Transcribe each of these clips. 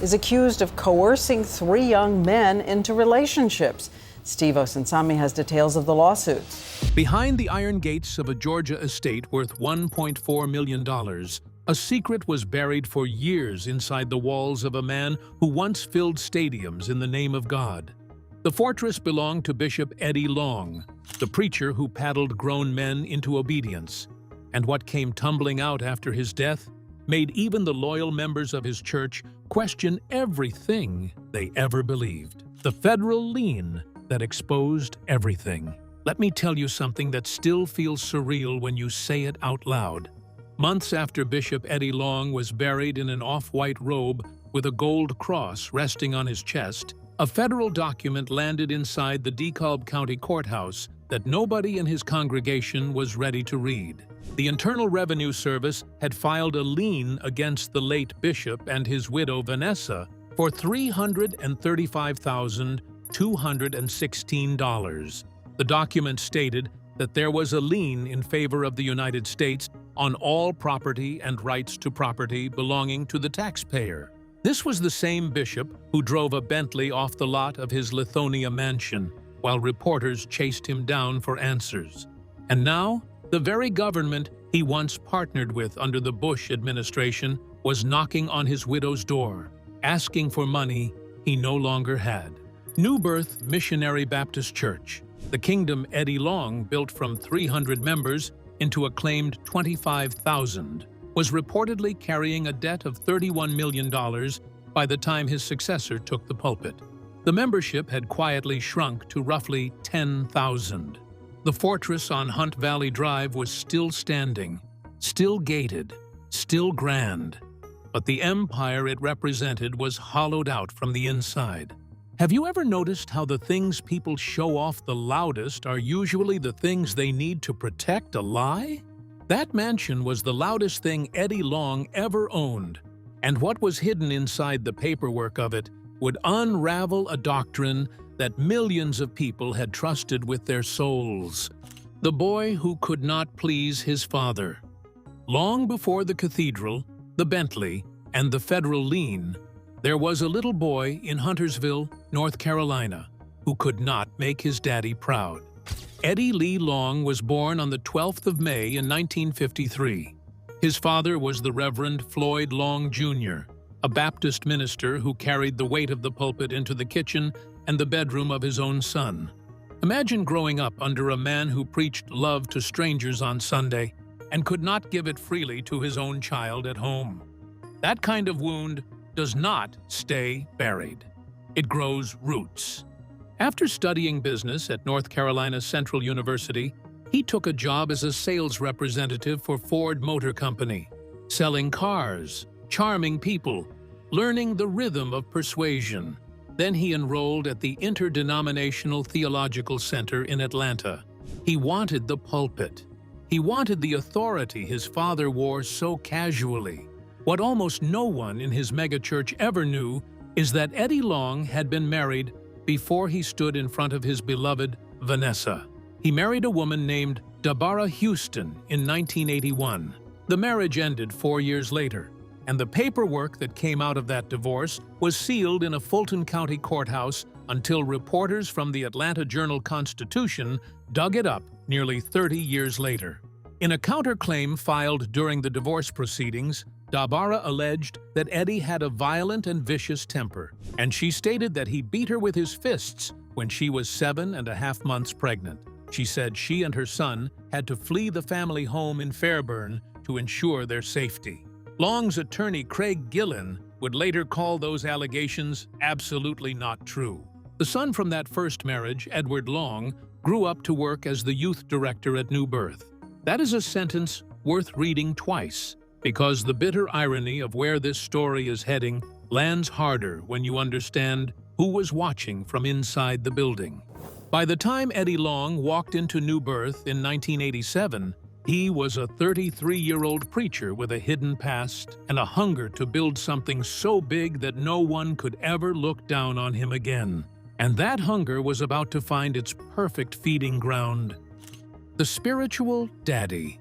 is accused of coercing 3 young men into relationships. Steve Osunsami has details of the lawsuits. Behind the iron gates of a Georgia estate worth $1.4 million, a secret was buried for years inside the walls of a man who once filled stadiums in the name of God. The fortress belonged to Bishop Eddie Long, the preacher who paddled grown men into obedience. And what came tumbling out after his death made even the loyal members of his church question everything they ever believed. The federal lien that exposed everything. Let me tell you something that still feels surreal when you say it out loud. Months after Bishop Eddie Long was buried in an off-white robe with a gold cross resting on his chest, a federal document landed inside the DeKalb County Courthouse that nobody in his congregation was ready to read. The Internal Revenue Service had filed a lien against the late bishop and his widow Vanessa for $335,216. The document stated that there was a lien in favor of the United States on all property and rights to property belonging to the taxpayer. This was the same bishop who drove a Bentley off the lot of his Lithonia mansion while reporters chased him down for answers. And now, the very government he once partnered with under the Bush administration was knocking on his widow's door, asking for money he no longer had. New Birth Missionary Baptist Church, the kingdom Eddie Long built from 300 members into a claimed 25,000, was reportedly carrying a debt of $31 million by the time his successor took the pulpit. The membership had quietly shrunk to roughly 10,000. The fortress on Hunt Valley Drive was still standing, still gated, still grand, but the empire it represented was hollowed out from the inside. Have you ever noticed how the things people show off the loudest are usually the things they need to protect a lie? That mansion was the loudest thing Eddie Long ever owned, and what was hidden inside the paperwork of it would unravel a doctrine that millions of people had trusted with their souls. The boy who could not please his father. Long before the cathedral, the Bentley, and the federal lien, there was a little boy in Huntersville, North Carolina, who could not make his daddy proud. Eddie Lee Long was born on the 12th of May in 1953. His father was the Reverend Floyd Long Jr., a Baptist minister who carried the weight of the pulpit into the kitchen and the bedroom of his own son. Imagine growing up under a man who preached love to strangers on Sunday and could not give it freely to his own child at home. That kind of wound does not stay buried. It grows roots. After studying business at North Carolina Central University, he took a job as a sales representative for Ford Motor Company, selling cars, charming people, learning the rhythm of persuasion. Then he enrolled at the Interdenominational Theological Center in Atlanta. He wanted the pulpit. He wanted the authority his father wore so casually. What almost no one in his megachurch ever knew is that Eddie Long had been married before he stood in front of his beloved Vanessa. He married a woman named Deborah Houston in 1981. The marriage ended 4 years later, and the paperwork that came out of that divorce was sealed in a Fulton County courthouse until reporters from the Atlanta Journal-Constitution dug it up nearly 30 years later. In a counterclaim filed during the divorce proceedings, Deborah alleged that Eddie had a violent and vicious temper, and she stated that he beat her with his fists when she was 7.5 months pregnant. She said she and her son had to flee the family home in Fairburn to ensure their safety. Long's attorney Craig Gillen would later call those allegations absolutely not true. The son from that first marriage, Edward Long, grew up to work as the youth director at New Birth. That is a sentence worth reading twice, because the bitter irony of where this story is heading lands harder when you understand who was watching from inside the building. By the time Eddie Long walked into New Birth in 1987, he was a 33-year-old preacher with a hidden past and a hunger to build something so big that no one could ever look down on him again. And that hunger was about to find its perfect feeding ground. The spiritual daddy.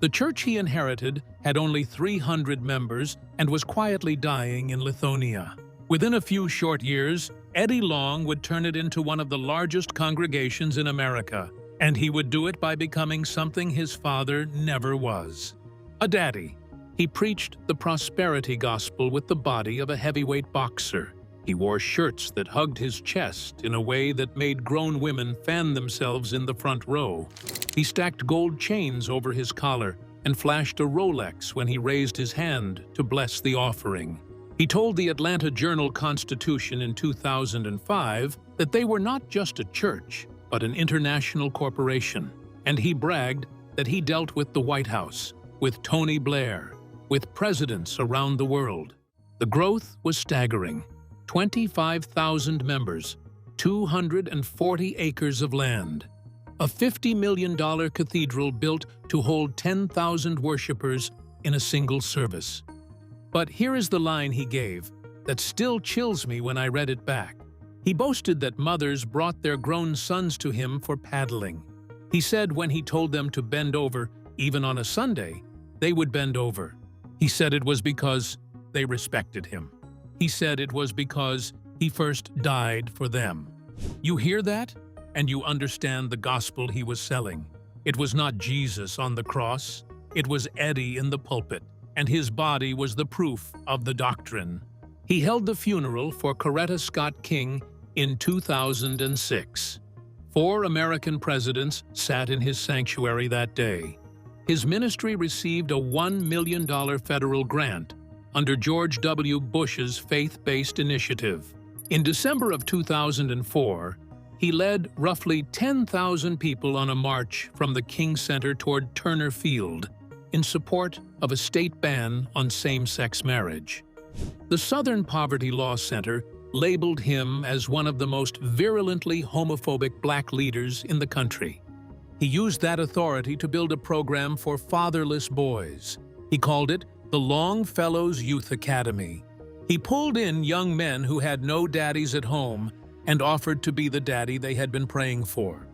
The church he inherited had only 300 members and was quietly dying in Lithuania. Within a few short years, Eddie Long would turn it into one of the largest congregations in America, and he would do it by becoming something his father never was: a daddy. He preached the prosperity gospel with the body of a heavyweight boxer. He wore shirts that hugged his chest in a way that made grown women fan themselves in the front row. He stacked gold chains over his collar and flashed a Rolex when he raised his hand to bless the offering. He told the Atlanta Journal-Constitution in 2005 that they were not just a church, but an international corporation. And he bragged that he dealt with the White House, with Tony Blair, with presidents around the world. The growth was staggering: 25,000 members, 240 acres of land, a $50 million cathedral built to hold 10,000 worshipers in a single service. But here is the line he gave that still chills me when I read it back. He boasted that mothers brought their grown sons to him for paddling. He said when he told them to bend over, even on a Sunday, they would bend over. He said it was because they respected him. He said it was because he first died for them. You hear that, and you understand the gospel he was selling. It was not Jesus on the cross. It was Eddie in the pulpit, and his body was the proof of the doctrine. He held the funeral for Coretta Scott King in 2006. 4 American presidents sat in his sanctuary that day. His ministry received a $1 million federal grant under George W. Bush's faith-based initiative. In December of 2004, he led roughly 10,000 people on a march from the King Center toward Turner Field in support of a state ban on same-sex marriage. The Southern Poverty Law Center labeled him as one of the most virulently homophobic black leaders in the country. He used that authority to build a program for fatherless boys. He called it the Longfellows Youth Academy. He pulled in young men who had no daddies at home and offered to be the daddy they had been praying for.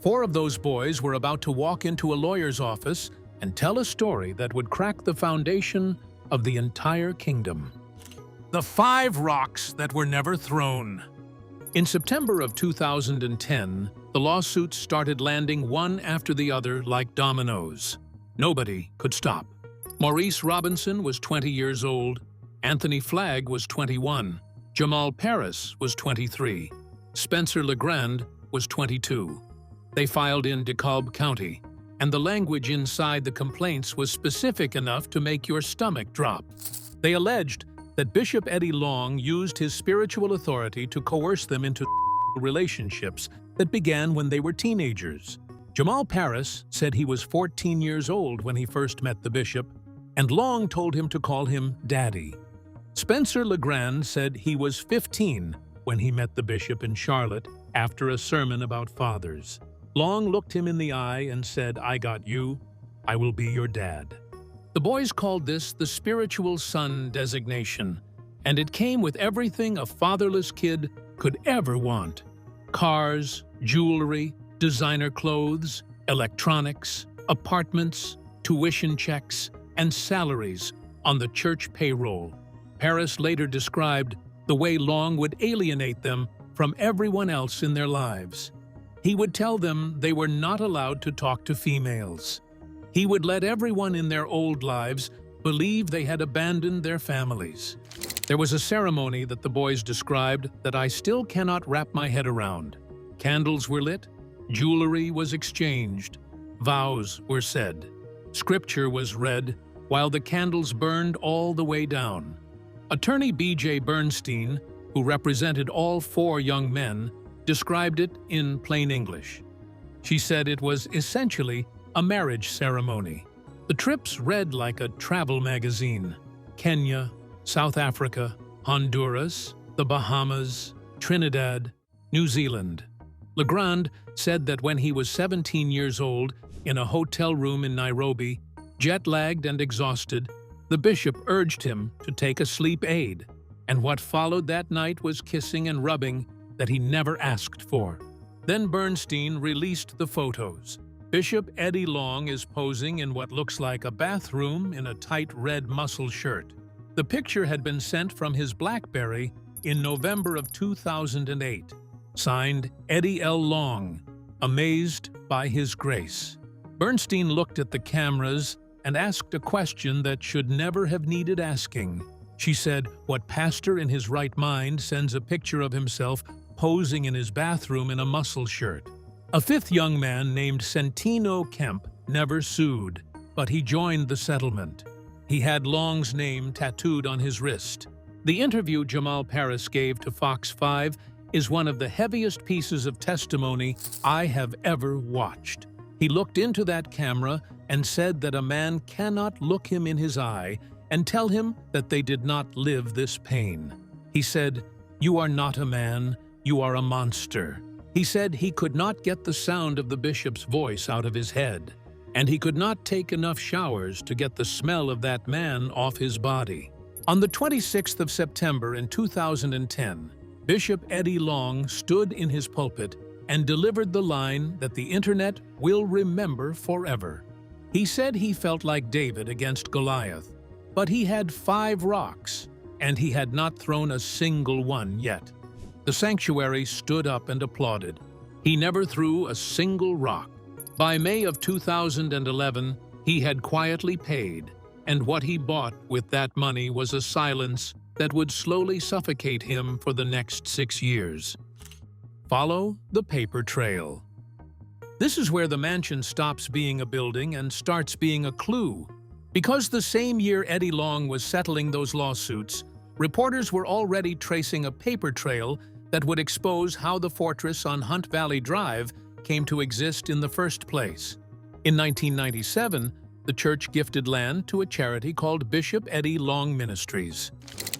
4 of those boys were about to walk into a lawyer's office and tell a story that would crack the foundation of the entire kingdom. The 5 rocks that were never thrown. In September of 2010, the lawsuits started landing one after the other like dominoes. Nobody could stop. Maurice Robinson was 20 years old. Anthony Flagg was 21. Jamal Paris was 23. Spencer LeGrand was 22. They filed in DeKalb County, and the language inside the complaints was specific enough to make your stomach drop. They alleged that Bishop Eddie Long used his spiritual authority to coerce them into relationships that began when they were teenagers. Jamal Paris said he was 14 years old when he first met the bishop, and Long told him to call him Daddy. Spencer LeGrand said he was 15 when he met the bishop in Charlotte after a sermon about fathers. Long looked him in the eye and said, "I got you. I will be your dad." The boys called this the spiritual son designation, and it came with everything a fatherless kid could ever want: cars, jewelry, designer clothes, electronics, apartments, tuition checks, and salaries on the church payroll. Paris later described the way Long would alienate them from everyone else in their lives. He would tell them they were not allowed to talk to females. He would let everyone in their old lives believe they had abandoned their families. There was a ceremony that the boys described that I still cannot wrap my head around. Candles were lit, jewelry was exchanged, vows were said, scripture was read, while the candles burned all the way down. Attorney B.J. Bernstein, who represented all 4 young men, described it in plain English. She said it was essentially a marriage ceremony. The trips read like a travel magazine: Kenya, South Africa, Honduras, the Bahamas, Trinidad, New Zealand. LeGrand said that when he was 17 years old, in a hotel room in Nairobi, jet-lagged and exhausted, the bishop urged him to take a sleep aid, and what followed that night was kissing and rubbing that he never asked for. Then Bernstein released the photos. Bishop Eddie Long is posing in what looks like a bathroom in a tight red muscle shirt. The picture had been sent from his BlackBerry in November of 2008. Signed, Eddie L. Long, amazed by his grace. Bernstein looked at the cameras and asked a question that should never have needed asking. She said, what pastor in his right mind sends a picture of himself posing in his bathroom in a muscle shirt? A fifth young man named Centino Kemp never sued, but he joined the settlement. He had Long's name tattooed on his wrist. The interview Jamal Paris gave to Fox 5 is one of the heaviest pieces of testimony I have ever watched. He looked into that camera and said that a man cannot look him in his eye and tell him that they did not live this pain. He said, "You are not a man, you are a monster." He said he could not get the sound of the bishop's voice out of his head, and he could not take enough showers to get the smell of that man off his body. On the 26th of September in 2010, Bishop Eddie Long stood in his pulpit and delivered the line that the internet will remember forever. He said he felt like David against Goliath, but he had 5 rocks, and he had not thrown a single one yet. The sanctuary stood up and applauded. He never threw a single rock. By May of 2011, he had quietly paid, and what he bought with that money was a silence that would slowly suffocate him for the next 6 years. Follow the paper trail. This is where the mansion stops being a building and starts being a clue. Because the same year Eddie Long was settling those lawsuits, reporters were already tracing a paper trail that would expose how the fortress on Hunt Valley Drive came to exist in the first place. In 1997, the church gifted land to a charity called Bishop Eddie Long Ministries.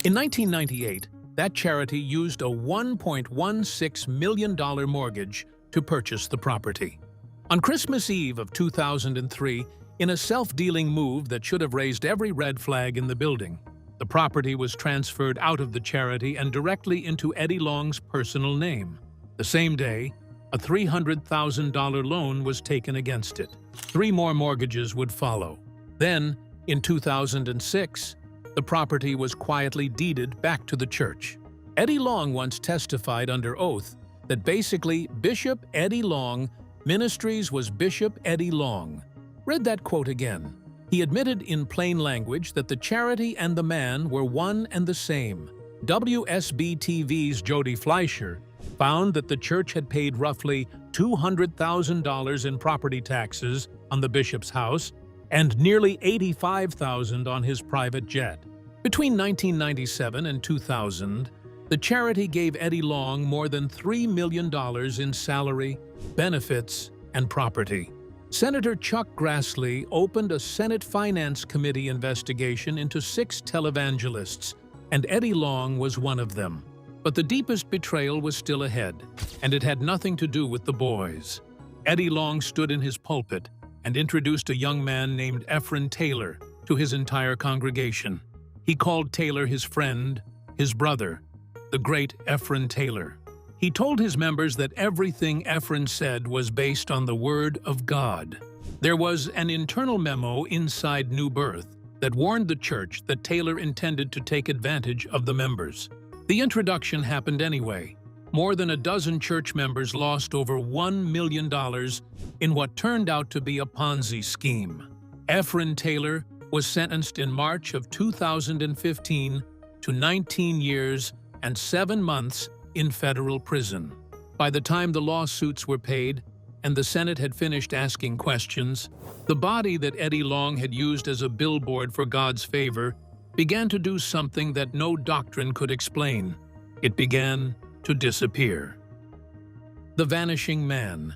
In 1998, that charity used a $1.16 million mortgage to purchase the property. On Christmas Eve of 2003, in a self-dealing move that should have raised every red flag in the building, the property was transferred out of the charity and directly into Eddie Long's personal name. The same day, a $300,000 loan was taken against it. 3 more mortgages would follow. Then, in 2006, the property was quietly deeded back to the church. Eddie Long once testified under oath that basically Bishop Eddie Long Ministries was Bishop Eddie Long. Read that quote again. He admitted in plain language that the charity and the man were one and the same. WSB-TV's Jody Fleischer found that the church had paid roughly $200,000 in property taxes on the bishop's house and nearly $85,000 on his private jet. Between 1997 and 2000, the charity gave Eddie Long more than $3 million in salary, benefits, and property. Senator Chuck Grassley opened a Senate Finance Committee investigation into 6 televangelists, and Eddie Long was one of them. But the deepest betrayal was still ahead, and it had nothing to do with the boys. Eddie Long stood in his pulpit and introduced a young man named Ephraim Taylor to his entire congregation. He called Taylor his friend, his brother, the great Ephraim Taylor. He told his members that everything Ephraim said was based on the Word of God. There was an internal memo inside New Birth that warned the church that Taylor intended to take advantage of the members. The introduction happened anyway. More than a dozen church members lost over $1 million in what turned out to be a Ponzi scheme. Ephraim Taylor was sentenced in March of 2015 to 19 years and 7 months in federal prison. By the time the lawsuits were paid and the Senate had finished asking questions, the body that Eddie Long had used as a billboard for God's favor began to do something that no doctrine could explain. It began to disappear. The Vanishing Man.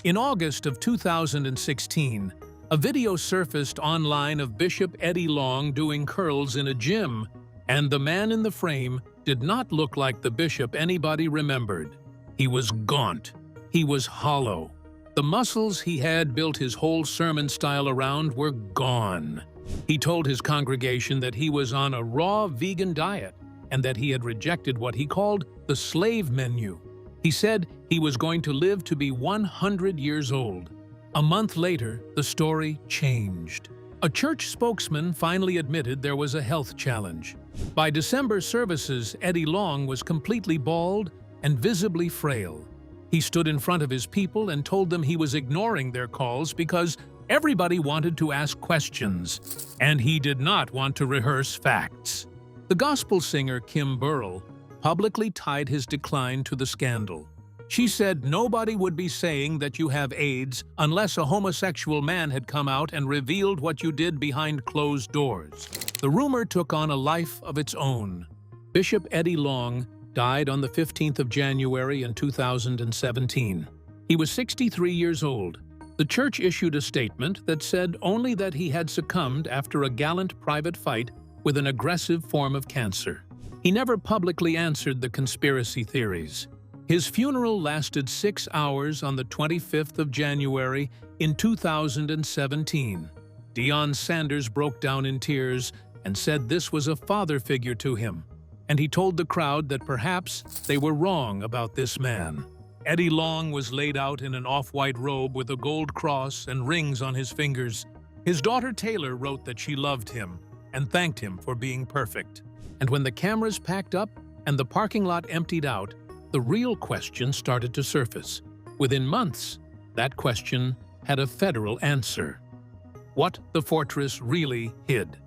In August of 2016, a video surfaced online of Bishop Eddie Long doing curls in a gym, and the man in the frame did not look like the bishop anybody remembered. He was gaunt. He was hollow. The muscles he had built his whole sermon style around were gone. He told his congregation that he was on a raw vegan diet and that he had rejected what he called the slave menu. He said he was going to live to be 100 years old. A month later, the story changed. A church spokesman finally admitted there was a health challenge. By December services, Eddie Long was completely bald and visibly frail. He stood in front of his people and told them he was ignoring their calls because everybody wanted to ask questions, and he did not want to rehearse facts. The gospel singer Kim Burrell publicly tied his decline to the scandal. She said nobody would be saying that you have AIDS unless a homosexual man had come out and revealed what you did behind closed doors. The rumor took on a life of its own. Bishop Eddie Long died on the 15th of January in 2017. He was 63 years old. The church issued a statement that said only that he had succumbed after a gallant private fight with an aggressive form of cancer. He never publicly answered the conspiracy theories. His funeral lasted 6 hours on the 25th of January in 2017. Deion Sanders broke down in tears and said this was a father figure to him, and he told the crowd that perhaps they were wrong about this man. Eddie Long was laid out in an off-white robe with a gold cross and rings on his fingers. His daughter Taylor wrote that she loved him and thanked him for being perfect. And when the cameras packed up and the parking lot emptied out, the real question started to surface. Within months, that question had a federal answer: what the fortress really hid.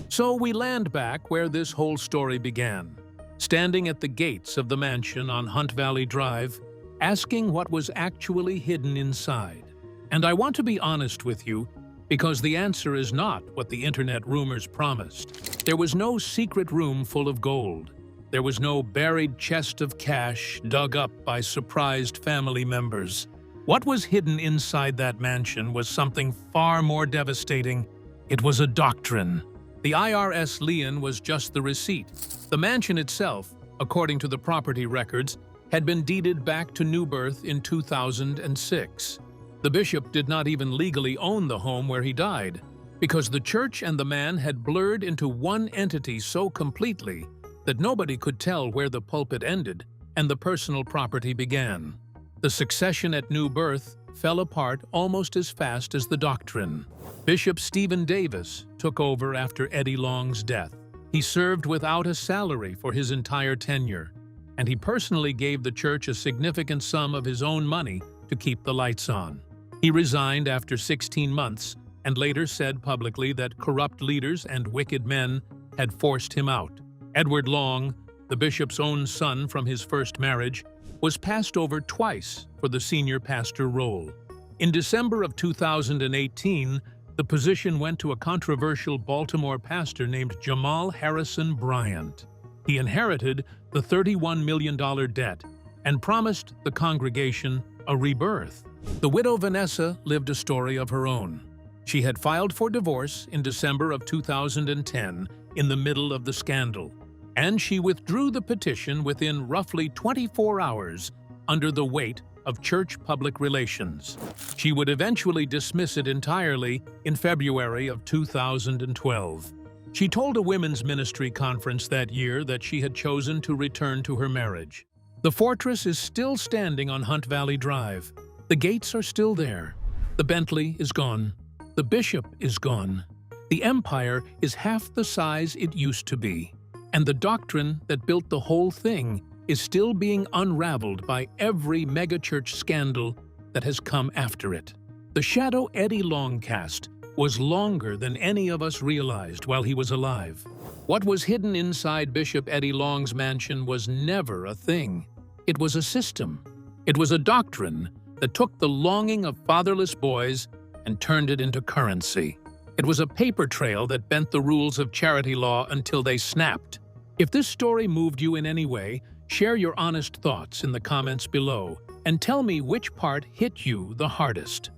So we land back where this whole story began, standing at the gates of the mansion on Hunt Valley Drive, asking what was actually hidden inside. And I want to be honest with you, because the answer is not what the internet rumors promised. There was no secret room full of gold. There was no buried chest of cash dug up by surprised family members. What was hidden inside that mansion was something far more devastating. It was a doctrine. The IRS lien was just the receipt. The mansion itself, according to the property records, had been deeded back to New Birth in 2006. The bishop did not even legally own the home where he died, because the church and the man had blurred into one entity so completely that nobody could tell where the pulpit ended and the personal property began. The succession at New Birth fell apart almost as fast as the doctrine. Bishop Stephen Davis took over after Eddie Long's death. He served without a salary for his entire tenure, and he personally gave the church a significant sum of his own money to keep the lights on. He resigned after 16 months and later said publicly that corrupt leaders and wicked men had forced him out. Edward Long, the bishop's own son from his first marriage, was passed over twice for the senior pastor role. In December of 2018, the position went to a controversial Baltimore pastor named Jamal Harrison Bryant. He inherited the $31 million debt and promised the congregation a rebirth. The widow Vanessa lived a story of her own. She had filed for divorce in December of 2010 in the middle of the scandal, and she withdrew the petition within roughly 24 hours under the weight of church public relations. She would eventually dismiss it entirely in February of 2012. She told a women's ministry conference that year that she had chosen to return to her marriage. The fortress is still standing on Hunt Valley Drive. The gates are still there. The Bentley is gone. The bishop is gone. The empire is half the size it used to be. And the doctrine that built the whole thing is still being unraveled by every megachurch scandal that has come after it. The shadow Eddie Long cast was longer than any of us realized while he was alive. What was hidden inside Bishop Eddie Long's mansion was never a thing. It was a system. It was a doctrine that took the longing of fatherless boys and turned it into currency. It was a paper trail that bent the rules of charity law until they snapped. If this story moved you in any way, share your honest thoughts in the comments below and tell me which part hit you the hardest.